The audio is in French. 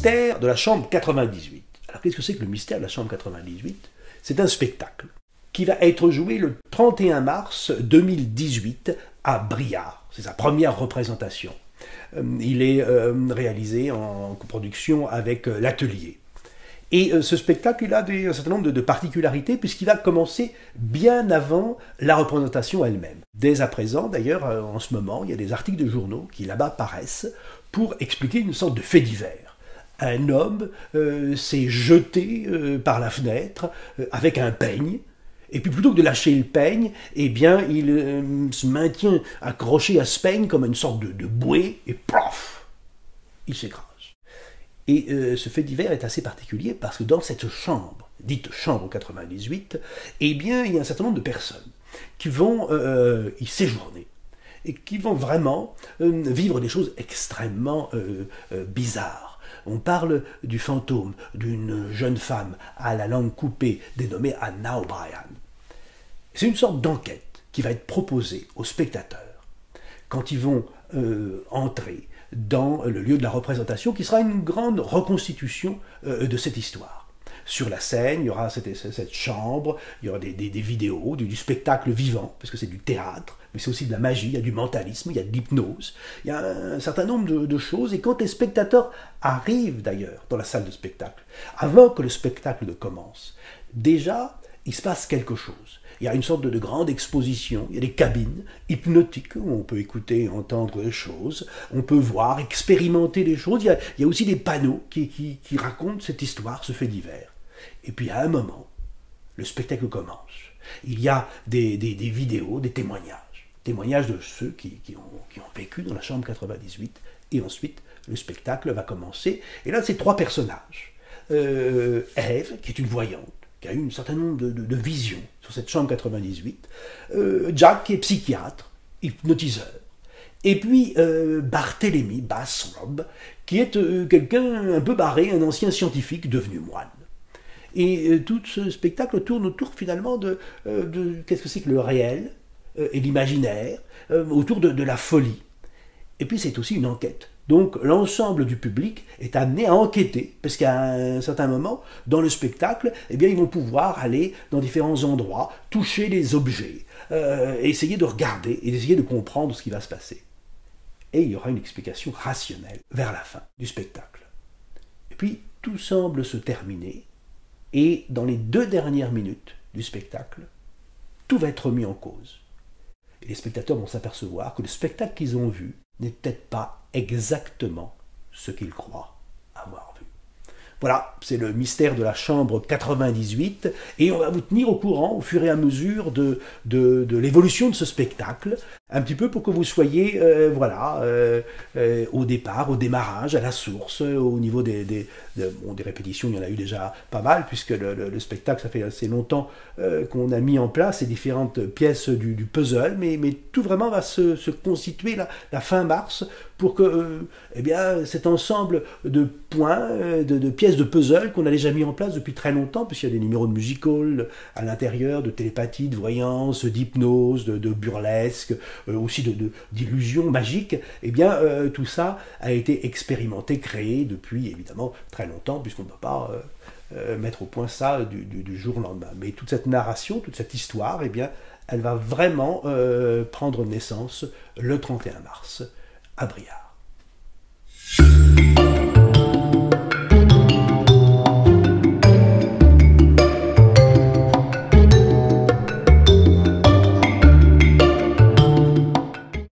mystère de la chambre 98. Alors qu'est-ce que c'est que le mystère de la chambre 98? C'est un spectacle qui va être joué le 31 mars 2018 à Briare. C'est sa première représentation. Il est réalisé en coproduction avec l'Atelier. Et ce spectacle, il a un certain nombre de particularités puisqu'il va commencer bien avant la représentation elle-même. Dès à présent, d'ailleurs, en ce moment, il y a des articles de journaux qui là-bas paraissent pour expliquer une sorte de fait divers. Un homme s'est jeté par la fenêtre avec un peigne, et puis plutôt que de lâcher le peigne, eh bien, il se maintient accroché à ce peigne comme une sorte de bouée, et plof, il s'écrase. Et ce fait divers est assez particulier parce que dans cette chambre, dite chambre 98, eh bien, il y a un certain nombre de personnes qui vont y séjourner et qui vont vraiment vivre des choses extrêmement bizarres. On parle du fantôme d'une jeune femme à la langue coupée dénommée Anna O'Brien. C'est une sorte d'enquête qui va être proposée aux spectateurs quand ils vont entrer dans le lieu de la représentation, qui sera une grande reconstitution de cette histoire. Sur la scène, il y aura cette chambre, il y aura des vidéos, du spectacle vivant, parce que c'est du théâtre, mais c'est aussi de la magie, il y a du mentalisme, il y a de l'hypnose, il y a un certain nombre de choses, et quand les spectateurs arrivent d'ailleurs dans la salle de spectacle, avant que le spectacle ne commence, déjà, il se passe quelque chose. Il y a une sorte de grande exposition, il y a des cabines hypnotiques où on peut écouter et entendre des choses, on peut voir, expérimenter des choses, il y a aussi des panneaux qui racontent cette histoire, ce fait divers. Et puis à un moment, le spectacle commence. Il y a des vidéos, des témoignages de ceux qui ont vécu dans la chambre 98, et ensuite le spectacle va commencer. Et là, c'est trois personnages. Ève, qui est une voyante, qui a eu un certain nombre de visions sur cette chambre 98, Jack, qui est psychiatre, hypnotiseur, et puis Barthélemy Bass-Robb, qui est quelqu'un un peu barré, un ancien scientifique devenu moine. Et tout ce spectacle tourne autour finalement de qu'est-ce que c'est que le réel et l'imaginaire, autour de la folie. Et puis c'est aussi une enquête. Donc l'ensemble du public est amené à enquêter, parce qu'à un certain moment, dans le spectacle, eh bien, ils vont pouvoir aller dans différents endroits, toucher les objets, essayer de regarder et essayer de comprendre ce qui va se passer. Et il y aura une explication rationnelle vers la fin du spectacle. Et puis tout semble se terminer, et dans les 2 dernières minutes du spectacle, tout va être remis en cause. Et les spectateurs vont s'apercevoir que le spectacle qu'ils ont vu n'est peut-être pas exactement ce qu'ils croient avoir vu. Voilà, c'est le mystère de la chambre 98, et on va vous tenir au courant au fur et à mesure de l'évolution de ce spectacle, un petit peu pour que vous soyez au départ, au démarrage, à la source, au niveau des répétitions, il y en a eu déjà pas mal, puisque le spectacle, ça fait assez longtemps qu'on a mis en place ces différentes pièces du puzzle, mais tout vraiment va se constituer la fin mars, pour que cet ensemble de points, de pièces de puzzle qu'on a déjà mis en place depuis très longtemps, puisqu'il y a des numéros de musical à l'intérieur, de télépathie, de voyance, d'hypnose, de burlesque, aussi d'illusions magiques, tout ça a été expérimenté, créé depuis évidemment très longtemps, puisqu'on ne peut pas mettre au point ça du jour au lendemain. Mais toute cette narration, toute cette histoire, elle va vraiment prendre naissance le 31 mars à Briare.